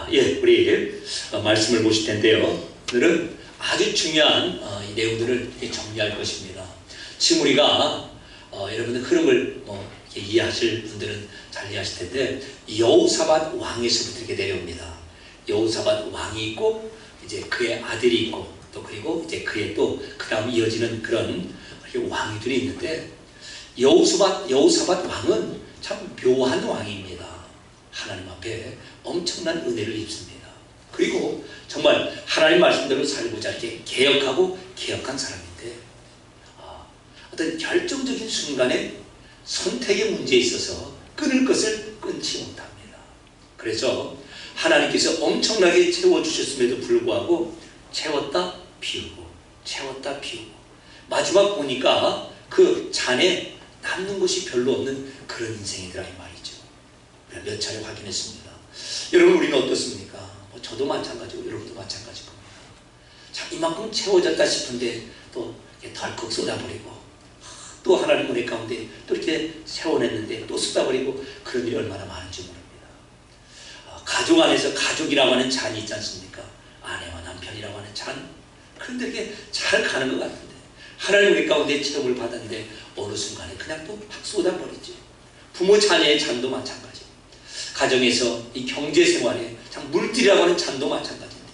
우리 말씀을 보실 텐데요. 오늘은 아주 중요한 이 내용들을 정리할 것입니다. 지금 우리가 여러분들 흐름을 이렇게 이해하실 분들은 잘 이해하실 텐데, 여호사밧 왕에서부터 이렇게 내려옵니다. 여호사밧 왕이 있고, 이제 그의 아들이 있고, 또 그리고 이제 그의 또 그 다음 이어지는 그런 왕들이 있는데, 여호사밧 왕은 참 묘한 왕입니다. 하나님 앞에 엄청난 은혜를 입습니다. 그리고 정말 하나님 말씀대로 살고자 이렇게 개혁한 사람인데, 어떤 결정적인 순간에 선택의 문제에 있어서 끊을 것을 끊지 못합니다. 그래서 하나님께서 엄청나게 채워주셨음에도 불구하고 채웠다 비우고 채웠다 비우고 마지막 보니까 그 잔에 남는 것이 별로 없는 그런 인생이더라 이 말이죠. 몇 차례 확인했습니다. 여러분, 우리는 어떻습니까? 저도 마찬가지고 여러분도 마찬가지일 겁니다. 자, 이만큼 채워졌다 싶은데 또 덜컥 쏟아버리고, 또 하나님 은혜 가운데 또 이렇게 세워냈는데 또 쏟아버리고, 그런 일이 얼마나 많은지 모릅니다. 가족 안에서 가족이라고 하는 잔이 있지 않습니까? 아내와 남편이라고 하는 잔. 그런데 이게 잘 가는 것 같은데 하나님 은혜 가운데 체험을 받았는데 어느 순간에 그냥 또 확 쏟아버리죠. 부모 자녀의 잔도 마찬가지. 가정에서 이 경제생활에 참 물질이라고 하는 잔도 마찬가지인데,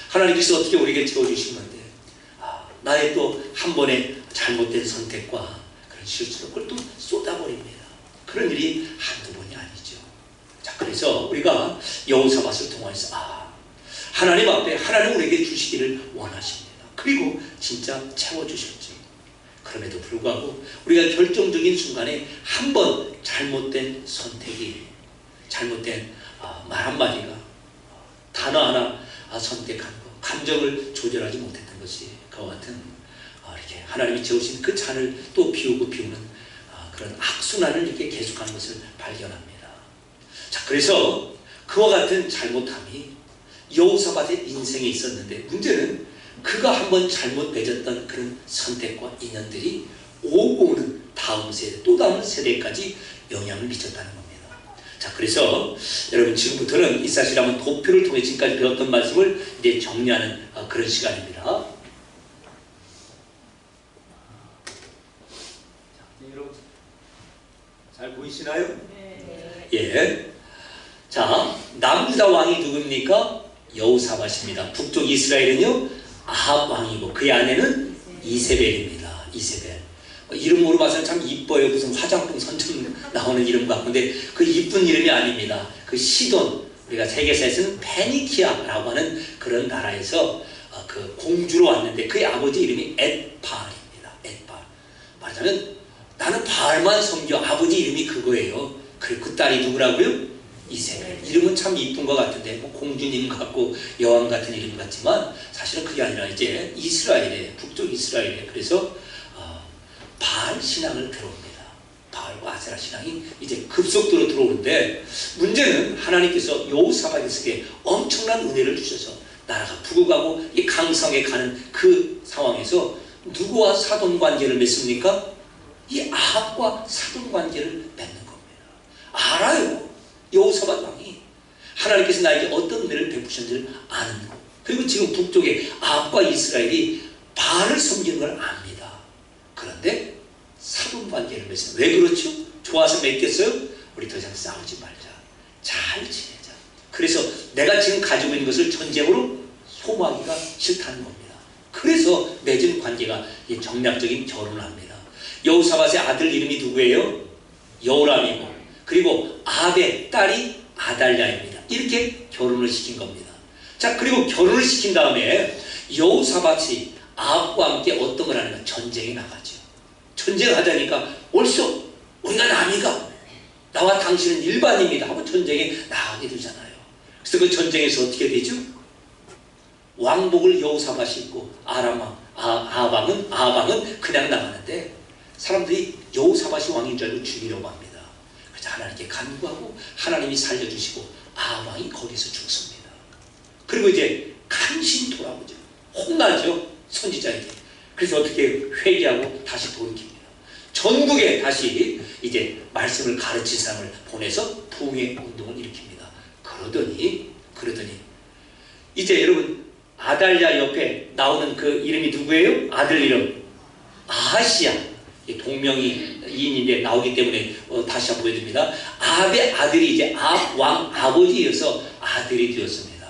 하나님께서 어떻게 우리에게 채워주신 건데, 나의 또 한 번의 잘못된 선택과 그런 실수로 그걸 또 쏟아버립니다. 그런 일이 한두 번이 아니죠. 자, 그래서 우리가 여호사밧을 통해서 하나님 앞에 하나님 우리에게 주시기를 원하십니다. 그리고 진짜 채워주셨죠. 그럼에도 불구하고 우리가 결정적인 순간에 한 번 잘못된 선택이, 잘못된 말 한마디가, 단어 하나 선택한 것, 감정을 조절하지 못했던 것이 그와 같은 이렇게 하나님이 채우신 그 잔을 또 비우고 비우는 그런 악순환을 이렇게 계속하는 것을 발견합니다. 자, 그래서 그와 같은 잘못함이 여호사밧의 인생에 있었는데, 문제는 그가 한번 잘못 맺었던 그런 선택과 인연들이 오고 오는 다음 세대, 또 다음 세대까지 영향을 미쳤다는 겁니다. 자, 그래서 여러분, 지금부터는 이 사실 한번 도표를 통해 지금까지 배웠던 말씀을 이제 정리하는 그런 시간입니다. 자, 여러분 잘 보이시나요? 네. 예. 자, 남유다 왕이 누굽니까? 여호사밧입니다. 북쪽 이스라엘은요 아합 왕이고, 그의 아내는 이세벨입니다. 이세벨. 이름으로 봐서는 참 이뻐요. 무슨 화장품 선전 나오는 이름 같은데 그 이쁜 이름이 아닙니다. 그 시돈, 우리가 세계사에서는 페니키아라고 하는 그런 나라에서 그 공주로 왔는데, 그의 아버지 이름이 엣바알입니다. 엣바알. 말하자면 나는 바알만 섬겨, 아버지 이름이 그거예요. 그리고 그 딸이 누구라고요? 이세벨. 이름은 참 이쁜 것 같은데 공주님 같고 여왕 같은 이름 같지만 사실은 그게 아니라 이제 이스라엘에, 북쪽 이스라엘에, 그래서 바알 신앙을 들어옵니다. 바알과 아세라 신앙이 이제 급속도로 들어오는데, 문제는 하나님께서 여호사밧에게 엄청난 은혜를 주셔서 나라가 부국하고 이 강성에 가는 그 상황에서 누구와 사돈 관계를 맺습니까? 이 아합과 사돈 관계를 맺는 겁니다. 알아요. 여호사밧 왕이 하나님께서 나에게 어떤 은혜를 베푸셨는지를 아는 것. 그리고 지금 북쪽에 아합과 이스라엘이 바알을 섬기는 걸 압니다. 그런데 사돈 관계를 맺어요. 왜 그렇죠? 좋아서 맺겠어요? 우리 더 이상 싸우지 말자, 잘 지내자. 그래서 내가 지금 가지고 있는 것을 전쟁으로 소모하기가 싫다는 겁니다. 그래서 맺은 관계가 정략적인 결혼을 합니다. 여호사밧의 아들 이름이 누구예요? 여호람이고, 그리고 아합의 딸이 아달랴입니다. 이렇게 결혼을 시킨 겁니다. 자, 그리고 결혼을 시킨 다음에 여호사밧이 아합과 함께 어떤 걸 하는가? 전쟁에 나가죠. 전쟁하자니까 옳소, 우리가 남이가, 나와 당신은 일반입니다 하고 전쟁에 나가게 되잖아요. 그래서 그 전쟁에서 어떻게 되죠? 왕복을 여호사밧이 입고 아합왕은 그냥 나가는데, 사람들이 여호사밧이 왕인 줄 알고 죽이려고 합니다. 그래서 하나님께 간구하고 하나님이 살려주시고 아합왕이 거기서 죽습니다. 그리고 이제 간신히 돌아오죠. 혼나죠, 선지자에게. 그래서 어떻게 회개하고 다시 돌이킵니다. 전국에 다시 이제 말씀을 가르친 사람을 보내서 부흥의 운동을 일으킵니다. 그러더니 그러더니 이제 여러분 아달랴 옆에 나오는 그 이름이 누구예요? 아들 이름 아하시야. 동명이인인데 나오기 때문에 다시 한번 보여드립니다. 아합의 아들이 이제 아합 왕 아버지여서 아들이 되었습니다.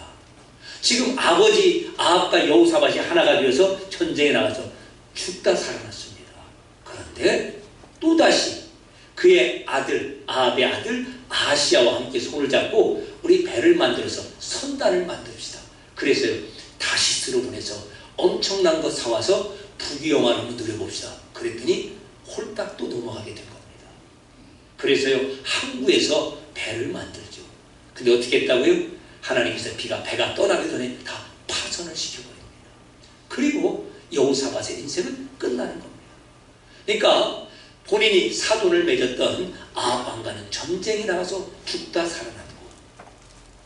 지금 아버지 아합과 여호사밧이 하나가 되어서 전쟁에 나가서 죽다 살아났습니다. 그런데 또다시 그의 아들 아합의 아들 아하시야와 함께 손을 잡고 우리 배를 만들어서 선단을 만듭시다. 그래서요 다시스로 보내서 엄청난 거 사와서 부귀영화를 한번 누려봅시다. 그랬더니 홀딱 또 넘어가게 된 겁니다. 그래서요 항구에서 배를 만들죠. 근데 어떻게 했다고요? 하나님께서 배가 떠나기 전에 다 파선을 시켜버립니다. 그리고 여호사밧의 인생은 끝나는 겁니다. 그러니까 본인이 사돈을 맺었던 아합 왕과는 전쟁에 나가서 죽다 살아났고,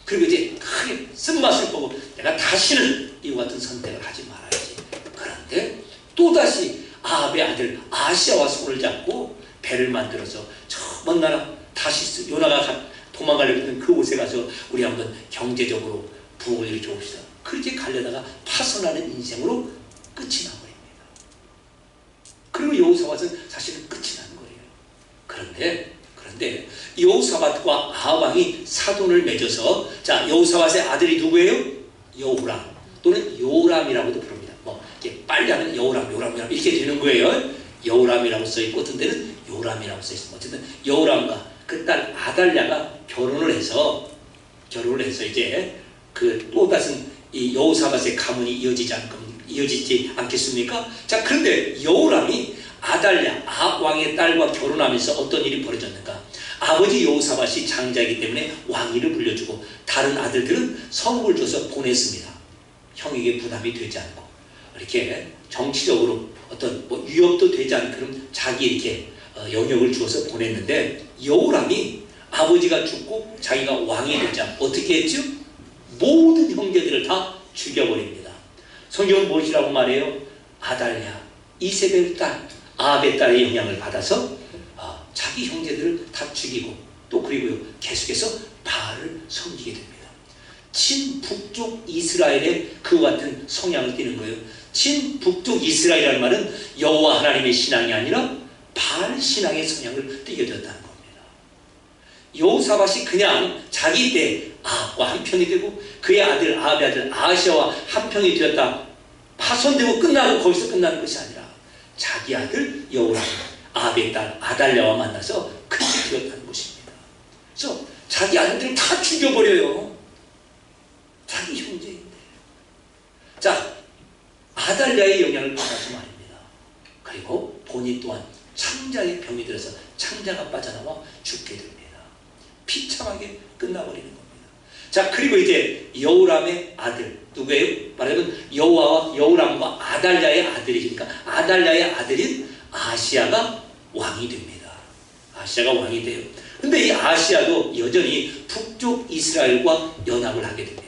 그리고 이제 크게 쓴맛을 보고 내가 다시는 이와 같은 선택을 하지 말아야지. 그런데 또다시 아합의 아들 아하시야와 손을 잡고 배를 만들어서 저 먼 나라 다시스, 요나가 도망가려고 했던 그 곳에 가서 우리 한번 경제적으로 부흥을 일으켜봅시다. 그렇게 가려다가 파선하는 인생으로 끝이 나버립니다. 그리고 여호사밧은 사실은 끝이 나는 거예요. 그런데 여호사밧과 아합 왕이 사돈을 맺어서, 자, 여호사밧의 아들이 누구예요? 여호람 또는 요람이라고도 부릅니다. 이렇게 빨리 하면 여호람 이렇게 되는 거예요. 여호람이라고 써있고 어떤 데는 요람이라고 써있습니다. 어쨌든 여호람과 그 딸 아달랴가 결혼을 해서 이제 그 또 다른 이 여호사밧의 가문이 이어지지 않겠습니까? 자, 그런데 여호람이 아달랴 아합 왕의 딸과 결혼하면서 어떤 일이 벌어졌는가? 아버지 여호사밧이 장자이기 때문에 왕위를 물려주고 다른 아들들은 성읍을 줘서 보냈습니다. 형에게 부담이 되지 않고 이렇게 정치적으로 어떤 위협도 되지 않은 그런 자기 이렇게 영역을 주어서 보냈는데, 여호람이 아버지가 죽고 자기가 왕이 되자 어떻게 했죠? 모든 형제들을 다 죽여버립니다. 성경은 무엇이라고 말해요? 아달랴 이세벨 딸 아합의 딸의 영향을 받아서 자기 형제들을 다 죽이고, 또 그리고요 계속해서 바알을 섬기게 됩니다. 친북쪽 이스라엘의 그와 같은 성향을 띠는 거예요. 친북쪽 이스라엘이라는 말은 여호와 하나님의 신앙이 아니라 바알 신앙의 성향을 띠게 되었다는 겁니다. 여호사밧이 그냥 자기 때 아합과 한편이 되고 그의 아들 아합의 아들 아하시야와 한편이 되었다, 파손되고 끝나고 거기서 끝나는 것이 아니라 자기 아들 여호람 아합의 딸 아달랴와 만나서 그렇게 되었다는 것입니다. 그래서 자기 아들들을 다 죽여버려요. 자기 형제인데. 자, 아달랴의 영향을 받아서 말입니다. 그리고 본인 또한 창자의 병이 들어서 창자가 빠져나와 죽게 됩니다. 비참하게 끝나버리는 겁니다. 자, 그리고 이제 여호람의 아들 누구예요? 말하자면 여호와와 여호람과 아달랴의 아들이니까 아달랴의 아들인 아시야가 왕이 됩니다. 아시야가 왕이 돼요. 근데 이 아시야도 여전히 북쪽 이스라엘과 연합을 하게 됩니다.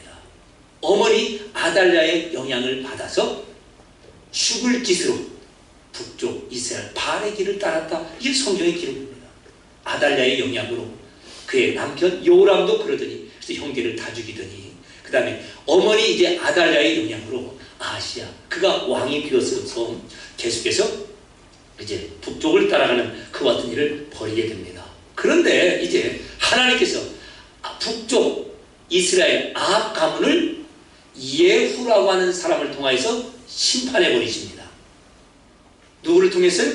어머니 아달랴의 영향을 받아서 죽을 짓으로 북쪽 이스라엘 바알의 길을 따랐다. 이게 성경의 기록입니다. 아달랴의 영향으로 그의 남편 여호람도 그러더니, 그래서 형제를 다 죽이더니, 그 다음에 어머니 이제 아달랴의 영향으로 아시야 그가 왕이 되어서 계속해서 이제 북쪽을 따라가는 그와 같은 일을 벌이게 됩니다. 그런데 이제 하나님께서 북쪽 이스라엘 아합 가문을 예후라고 하는 사람을 통하여서 심판해 버리십니다. 누구를 통해서요?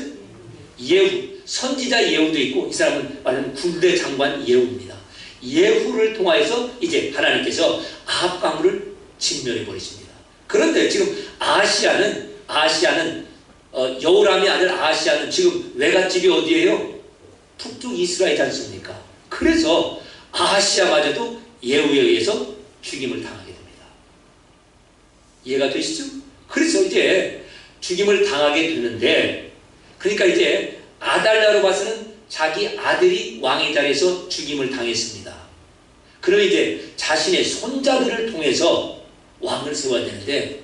예후, 선지자 예후도 있고, 이 사람은 말하자면 군대 장관 예후입니다. 예후를 통하여서 이제 하나님께서 아합 가문을 진멸해 버리십니다. 그런데 지금 아하시야는 여호람의 아들 아하시야는 지금 외갓집이 어디예요? 북쪽 이스라엘이지 않습니까? 그래서 아하시야마저도 예후에 의해서 죽임을 당하게 됩니다. 이해가 되시죠? 그래서 이제 죽임을 당하게 되는데, 그러니까 이제 아달랴로 봐서는 자기 아들이 왕의 자리에서 죽임을 당했습니다. 그럼 이제 자신의 손자들을 통해서 왕을 세워야 되는데,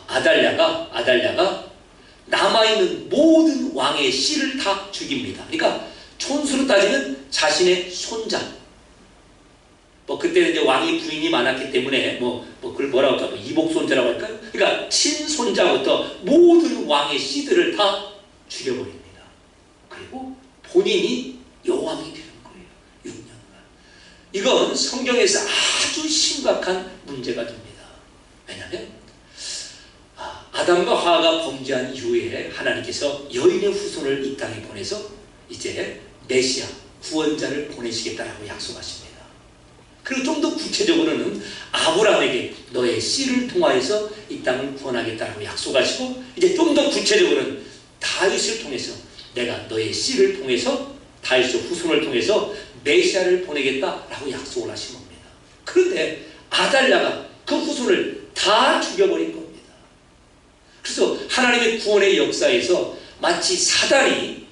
아달랴가 남아있는 모든 왕의 씨를 다 죽입니다. 그러니까 촌수로 따지면 자신의 손자, 뭐 그때는 이제 왕이 부인이 많았기 때문에 그걸 뭐라고 할까? 이복손자라고 할까요? 그러니까 친손자부터 모든 왕의 씨들을 다 죽여버립니다. 그리고 본인이 여왕이 되는 거예요. 6년간. 이건 성경에서 아주 심각한 문제가 됩니다. 왜냐하면 아담과 하와가 범죄한 이후에 하나님께서 여인의 후손을 이 땅에 보내서 이제 메시아 구원자를 보내시겠다라고 약속하십니다. 그리고 좀 더 구체적으로는 아브라함에게 너의 씨를 통하여서 이 땅을 구원하겠다라고 약속하시고, 이제 좀 더 구체적으로는 다윗을 통해서 내가 너의 씨를 통해서 다윗의 후손을 통해서 메시아를 보내겠다라고 약속을 하신 겁니다. 그런데 아달랴가 그 후손을 다 죽여버린 겁니다. 그래서 하나님의 구원의 역사에서 마치 사단이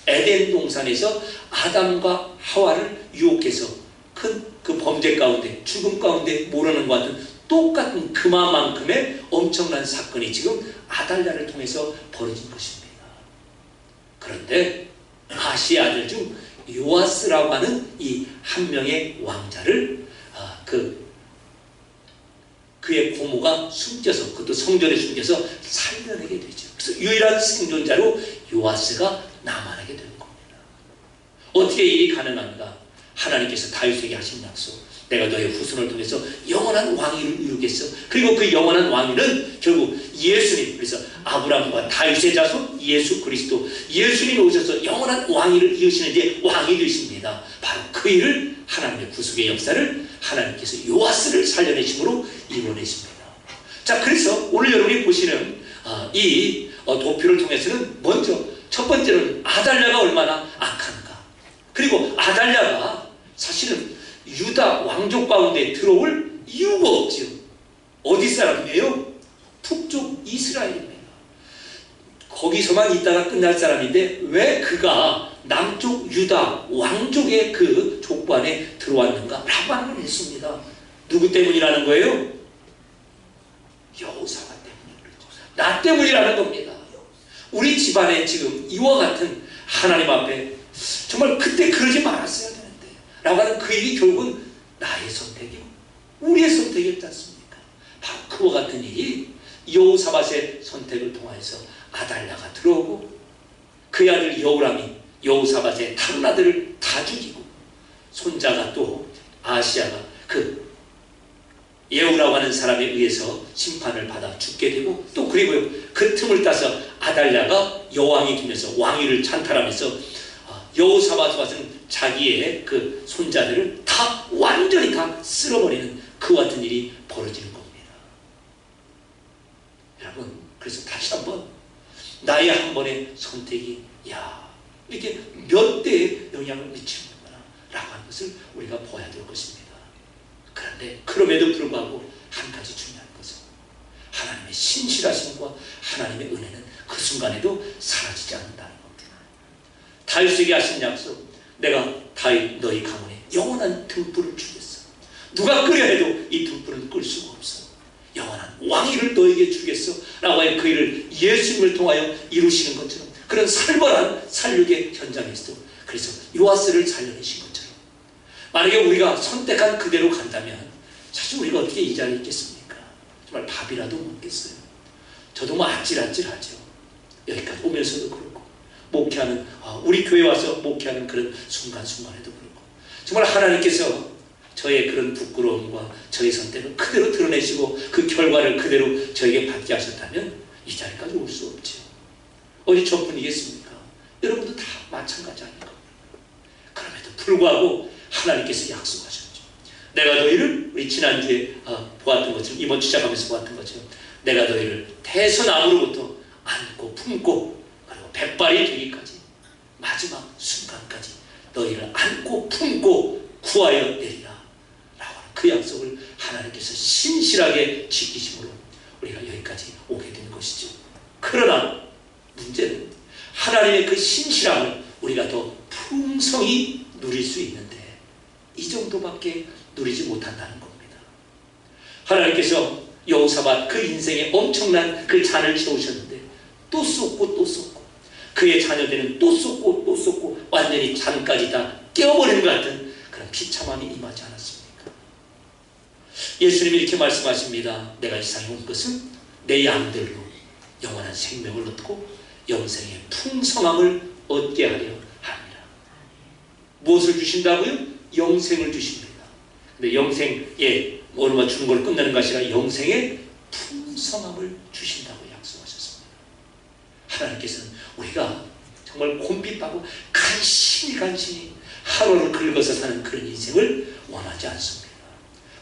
에덴 동산에서 아담과 하와를 유혹해서 그 범죄 가운데 죽음 가운데 몰아넣은 것 같은 똑같은 그만큼의 엄청난 사건이 지금 아달랴를 통해서 벌어진 것입니다. 그런데 아시의 아들 중 요아스라고 하는 이 한 명의 왕자를 그의 고모가 숨겨서, 그것도 성전에 숨겨서 살려내게 되죠. 그래서 유일한 생존자로 요아스가 남아나게 되는 겁니다. 어떻게 일이 가능한가? 하나님께서 다윗에게 하신 약속, 내가 너의 후손을 통해서 영원한 왕위를 이루겠어. 그리고 그 영원한 왕위는 결국 예수님, 그래서 아브라함과 다윗의 자손 예수 그리스도, 예수님이 오셔서 영원한 왕위를 이루시는 이제 왕이 되십니다. 바로 그 일을, 하나님의 구속의 역사를 하나님께서 요아스를 살려내심으로 이루어내십니다. 자, 그래서 오늘 여러분이 보시는 이 도표를 통해서는 먼저 첫 번째는 아달랴가 얼마나 악한가, 그리고 아달랴가 사실은 유다 왕족 가운데 들어올 이유가 없지요. 어디 사람이에요? 북쪽 이스라엘입니다. 거기서만 있다가 끝날 사람인데 왜 그가 남쪽 유다 왕족의 그 족보 안에 들어왔는가? 라고 하는 걸 했습니다. 누구 때문이라는 거예요? 여호사밧 때문이죠. 나 때문이라는 겁니다. 우리 집안에 지금 이와 같은 하나님 앞에 정말 그때 그러지 말았어야 되는데 라고 하는 그 일이 결국은 나의 선택이고 우리의 선택이었지 않습니까? 바로 그와 같은 일이 여호사밧의 선택을 통해서 아달랴가 들어오고, 그의 아들 여호람이 여호사밧의 다른 아들을 다 죽이고, 손자가 또 아시아가 그 예후라고 하는 사람에 의해서 심판을 받아 죽게 되고, 또 그리고요 그 틈을 따서 아달랴가 여왕이 되면서 왕위를 찬탈하면서 여호사밧은 자기의 그 손자들을 다 완전히 다 쓸어버리는 그 같은 일이 벌어지는 겁니다. 여러분, 그래서 다시 한번 나의 한 번의 선택이 이렇게 몇 대에 영향을 미치는구나 라고 하는 것을 우리가 보아야 될 것입니다. 그런데 그럼에도 불구하고 한 가지 중요한 것은 하나님의 신실하심과 하나님의 은혜는 그 순간에도 사라지지 않는다는 겁니다. 다윗에게 하신 약속, 내가 다윗 너희 가문에 영원한 등불을 주겠어. 누가 끄려 해도 이 등불은 끌 수가 없어. 영원한 왕위를 너에게 주겠어 라고 하여 그 일을 예수님을 통하여 이루시는 것처럼, 그런 살벌한 살육의 현장에서도 그래서 요아스를 살려내신 것처럼, 만약에 우리가 선택한 그대로 간다면 사실 우리가 어떻게 이 자리에 있겠습니까? 정말 밥이라도 먹겠어요. 저도 뭐 아찔아찔하죠. 여기까지 오면서도 그렇고, 목회하는 우리 교회 와서 목회하는 그런 순간순간에도 그렇고, 정말 하나님께서 저의 그런 부끄러움과 저의 선택을 그대로 드러내시고 그 결과를 그대로 저에게 받게 하셨다면 이 자리까지 올 수 없죠. 어디 저뿐이겠습니까? 여러분도 다 마찬가지 아닙니까? 그럼에도 불구하고 하나님께서 약속하셨죠. 내가 너희를, 우리 지난주에 보았던 것처럼, 이번 시작하면서 보았던 것처럼, 내가 너희를 대선암으로부터 안고 품고 그리고 백발이 되기까지 마지막 순간까지 너희를 안고 품고 구하여 내리라 라고 하는 그 약속을 하나님께서 신실하게 지키심으로 우리가 여기까지 오게 된 것이죠. 그러나 문제는 하나님의 그 신실함을 우리가 더 풍성히 누릴 수 있는데 이 정도밖에 누리지 못한다는 겁니다. 하나님께서 여호사밧 그 인생에 엄청난 그 잔을 채우셨는데 또 쏟고 또 쏟고, 그의 자녀들은 또 쏟고 또 쏟고 완전히 잔까지 다 깨어버리는 것 같은 그런 그런 비참함이 임하지 않았습니까? 예수님이 이렇게 말씀하십니다. 내가 이 세상에 온 것은 내 양들로 영원한 생명을 얻고 영생의 풍성함을 얻게 하려 합니다. 무엇을 주신다고요? 영생을 주십니다. 근데 영생에 뭐로만 주는 걸 끝내는 것이 아니라 영생의 풍성함을 주신다고 약속하셨습니다. 하나님께서는 우리가 정말 곤핍하고 간신히 하루를 긁어서 사는 그런 인생을 원하지 않습니다.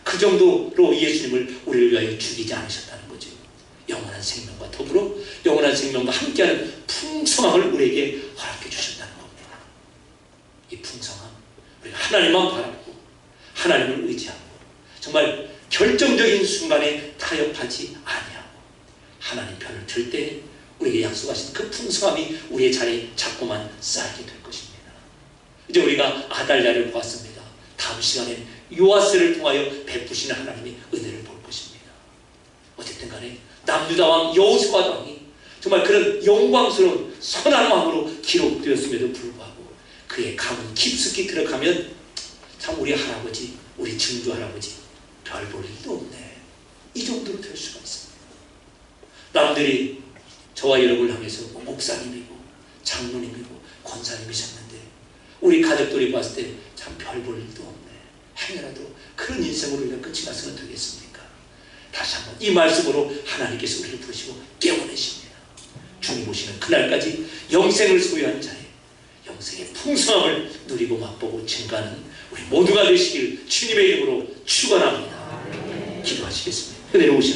그 정도로 예수님을 우리를 위하여 죽이지 않으셨다는 거죠. 영원한 생명과 더불어 영원한 생명과 함께하는 풍성함을 우리에게 허락해 주셨다는 겁니다. 이 풍성함, 우리가 하나님만 바라보고 하나님을 의지하고 정말 결정적인 순간에 타협하지 아니하고 하나님 편을 들 때 우리에게 약속하신 그 풍성함이 우리의 자리에 자꾸만 쌓이게 될 것입니다. 이제 우리가 아달랴를 보았습니다. 다음 시간에 요아스를 통하여 베푸시는 하나님의 은혜를 볼 것입니다. 어쨌든 간에 남유다 왕 여호수아 왕이 정말 그런 영광스러운 선한 왕으로 기록되었음에도 불구하고 그의 가문 깊숙이 들어가면 참 우리 할아버지, 우리 증조 할아버지 별 볼 일도 없네, 이 정도로 될 수가 있습니다. 남들이 저와 여러분을 향해서 목사님이고 장로님이고 권사님이셨는데 우리 가족들이 봤을 때 참 별 볼 일도 없네, 행여라도 그런 인생으로 우리가 끝이 났으면 되겠습니까? 다시 한번 이 말씀으로 하나님께서 우리를 부르시고 깨워내십니다. 주님 오시는 그날까지 영생을 소유한 자의 영생의 풍성함을 누리고 맛보고 증가하는 우리 모두가 되시길 주님의 이름으로 축원합니다. 기도하시겠습니다. 은혜로 오시는